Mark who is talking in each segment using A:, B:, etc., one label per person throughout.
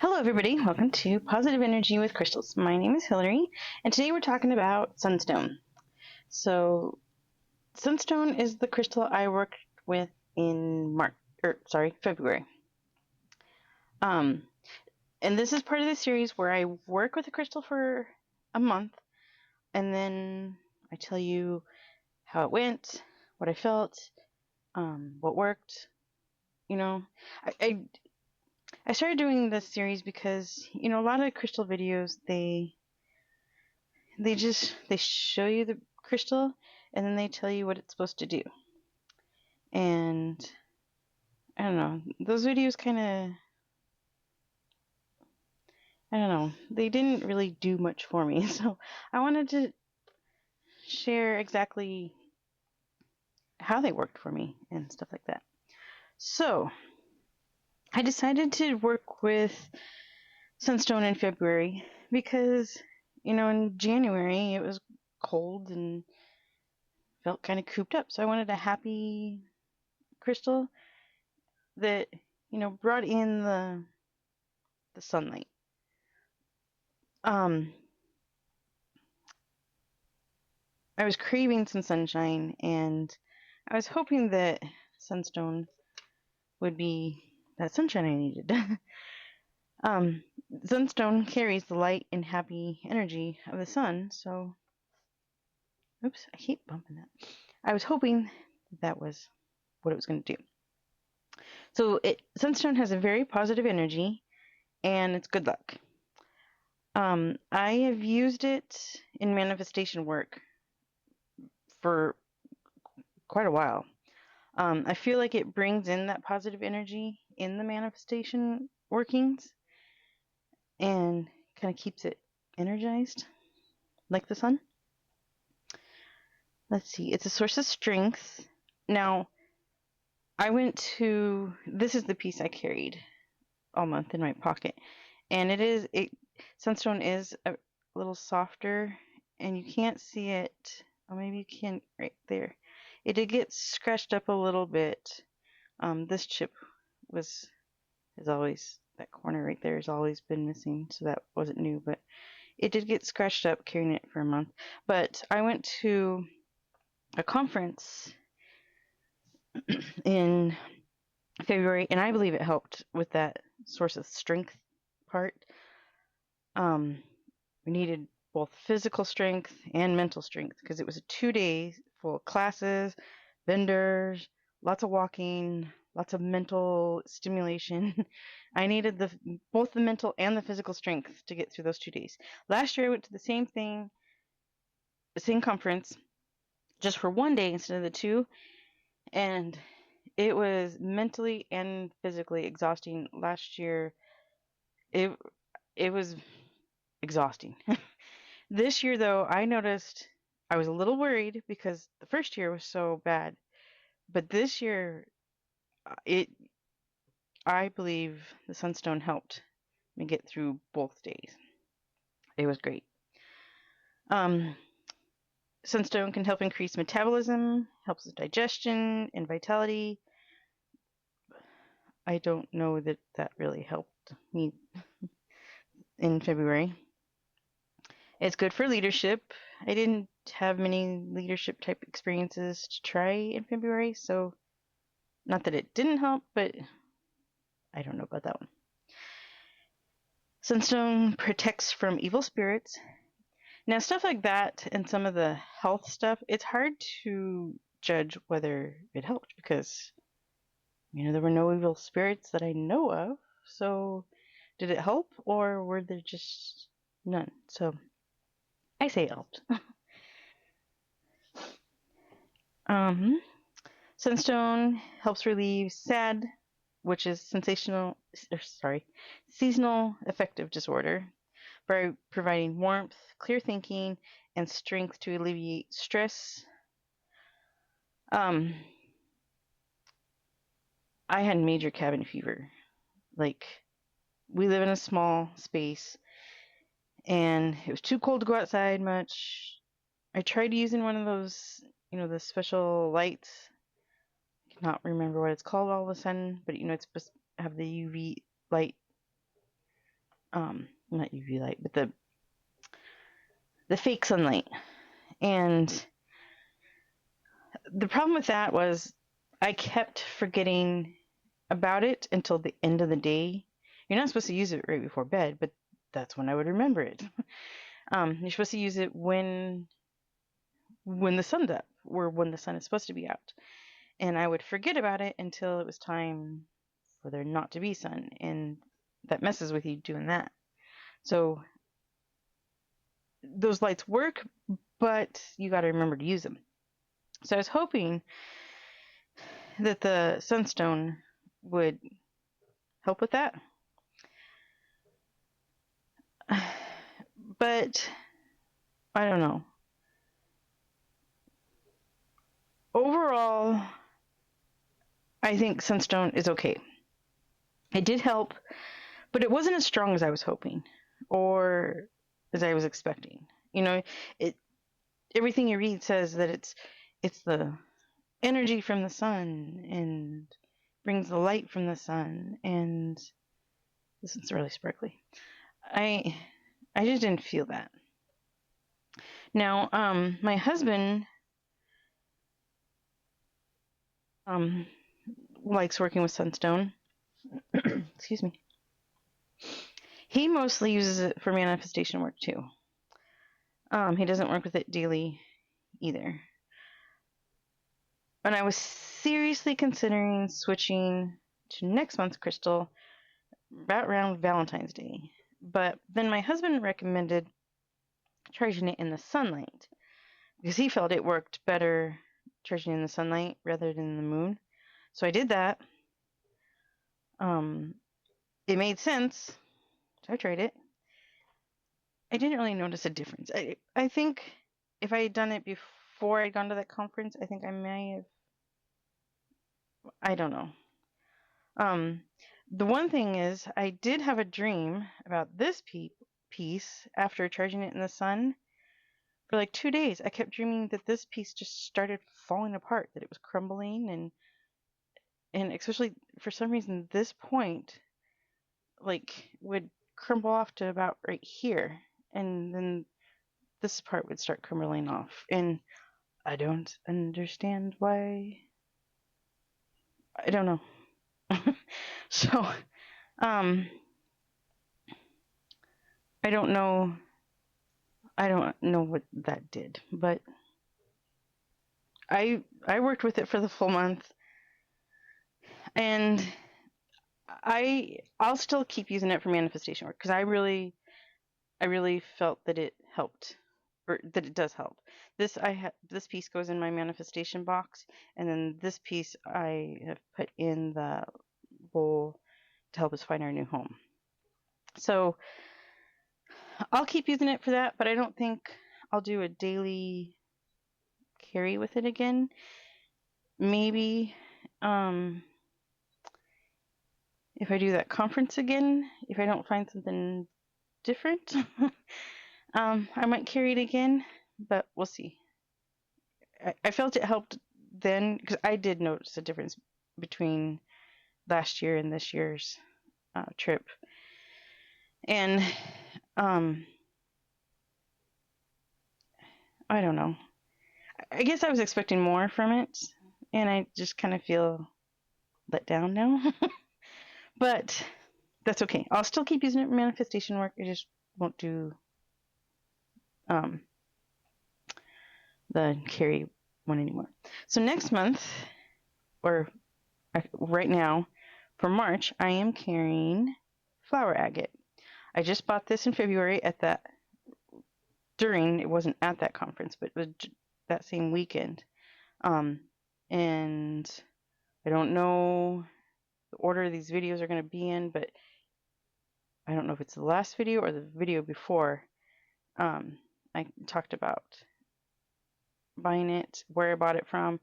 A: Hello, everybody. Welcome to Positive Energy with Crystals. My name is Hillary, and today we're talking about Sunstone. So, Sunstone is the crystal I worked with in February. Um, and this is part of the series where I work with a crystal for a month, and then I tell you how it went, what I felt, what worked. You know, I I started doing this series because a lot of crystal videos they show you the crystal and then they tell you what it's supposed to do. And I don't know, those videos kind of, I don't know, they didn't really do much for me. So I wanted to share exactly how they worked for me and stuff like that. So I decided to work with Sunstone in February because, in January it was cold and felt kind of cooped up. So I wanted a happy crystal that, brought in the sunlight. I was craving some sunshine, and I was hoping that Sunstone would be that sunshine I needed. Sunstone carries the light and happy energy of the sun, so oops, I keep bumping that. I was hoping that was what it was going to do. So Sunstone has a very positive energy, and it's good luck. I have used it in manifestation work for quite a while. I feel like it brings in that positive energy in the manifestation workings and kind of keeps it energized, like the sun. Let's see, it's a source of strength. Now, this is the piece I carried all month in my pocket, and Sunstone is a little softer, and you can't see it. Oh, maybe you can right there. It did get scratched up a little bit. This chip that corner right there has always been missing, so that wasn't new, but it did get scratched up carrying it for a month. But I went to a conference in February, and I believe it helped with that source of strength part. We needed both physical strength and mental strength because it was a 2 day full of classes, vendors, lots of walking, lots of mental stimulation. I needed both the mental and the physical strength to get through those 2 days. Last year I went to the same conference, just for 1 day instead of the two, and it was mentally and physically exhausting. Last year it was exhausting. This year, though, I noticed I was a little worried because the first year was so bad. But this year, I believe the Sunstone helped me get through both days. It was great. Sunstone can help increase metabolism, helps with digestion and vitality. I don't know that really helped me in February. It's good for leadership. I didn't have many leadership type experiences to try in February, so not that it didn't help, but I don't know about that one. Sunstone protects from evil spirits. Now, stuff like that and some of the health stuff, it's hard to judge whether it helped because, there were no evil spirits that I know of. So, did it help or were there just none? So, I say it helped. Sunstone helps relieve SAD, which is seasonal affective disorder, by providing warmth, clear thinking, and strength to alleviate stress. I had major cabin fever. Like, we live in a small space, and it was too cold to go outside much. I tried using one of those, the special lights. I cannot remember what it's called all of a sudden, but it's supposed to have the UV light not UV light, but the fake sunlight. And the problem with that was I kept forgetting about it until the end of the day. You're not supposed to use it right before bed, but that's when I would remember it. You're supposed to use it when the sun's up, or when the sun is supposed to be out. And I would forget about it until it was time for there not to be sun, and that messes with you doing that. So those lights work, but you got to remember to use them. So I was hoping that the SUNSTONE would help with that. But I don't know. Overall, I think SUNSTONE is okay. It did help, but it wasn't as strong as I was hoping or as I was expecting. You know, everything you read says that it's the energy from the sun and brings the light from the sun, and this is really sparkly. I just didn't feel that. Now, my husband likes working with SUNSTONE. Excuse me. He mostly uses it for manifestation work too. He doesn't work with it daily either. And I was seriously considering switching to next month's crystal about around Valentine's Day. But then my husband recommended charging it in the sunlight because he felt it worked better charging in the sunlight rather than the moon. So I did that. It made sense. So I tried it. I didn't really notice a difference. I think if I had done it before I'd gone to that conference, I think I may have. I don't know. The one thing is, I did have a dream about this piece after charging it in the sun. For like 2 days, I kept dreaming that this piece just started falling apart, that it was crumbling, and especially for some reason, this point, like, would crumble off to about right here, and then this part would start crumbling off, and I don't understand why. I don't know. So, I don't know. I don't know what that did, but I worked with it for the full month, and I'll still keep using it for manifestation work because I really felt that it helped, or that it does help. This piece goes in my manifestation box, and then this piece I have put in the bowl to help us find our new home. So I'll keep using it for that, but I don't think I'll do a daily carry with it again. Maybe if I do that conference again, if I don't find something different, I might carry it again, but we'll see. I felt it helped then because I did notice a difference between last year and this year's trip. And I don't know. I guess I was expecting more from it, and I just kind of feel let down now. But that's okay. I'll still keep using it for manifestation work. I just won't do the carry one anymore. So next month, or right now, for March, I am carrying flower agate. I just bought this in February it wasn't at that conference, but it was that same weekend. And I don't know the order these videos are going to be in, but I don't know if it's the last video or the video before. I talked about buying it, where I bought it from,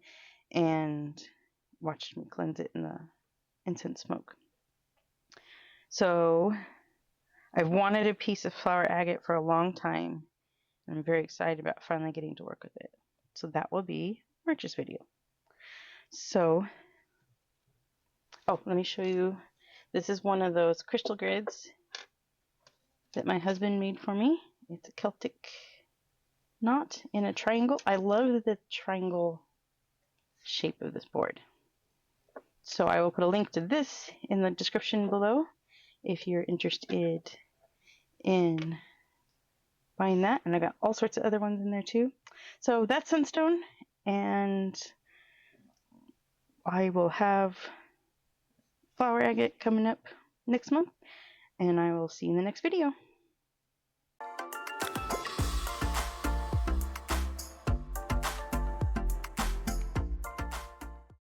A: and watched me cleanse it in the incense smoke. So I've wanted a piece of flower agate for a long time, and I'm very excited about finally getting to work with it. So that will be March's video. So, let me show you. This is one of those crystal grids that my husband made for me. It's a Celtic knot in a triangle. I love the triangle shape of this board. So I will put a link to this in the description below if you're interested in buying that. And I got all sorts of other ones in there too. So that's Sunstone, and I will have flower agate coming up next month, and I will see you in the next video.